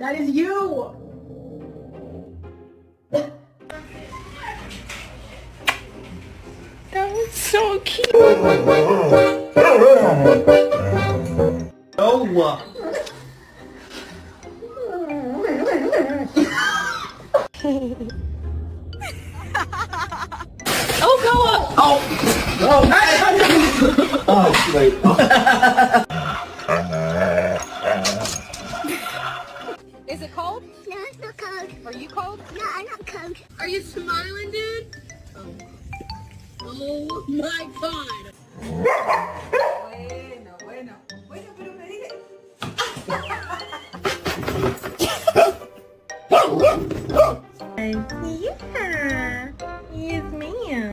That is you. That was so cute. No. Oh, go up. Oh, hey. Oh, wait. Is it cold? No, it's not cold. Are you cold? No, I'm not cold. Are you smiling, dude? Oh my God.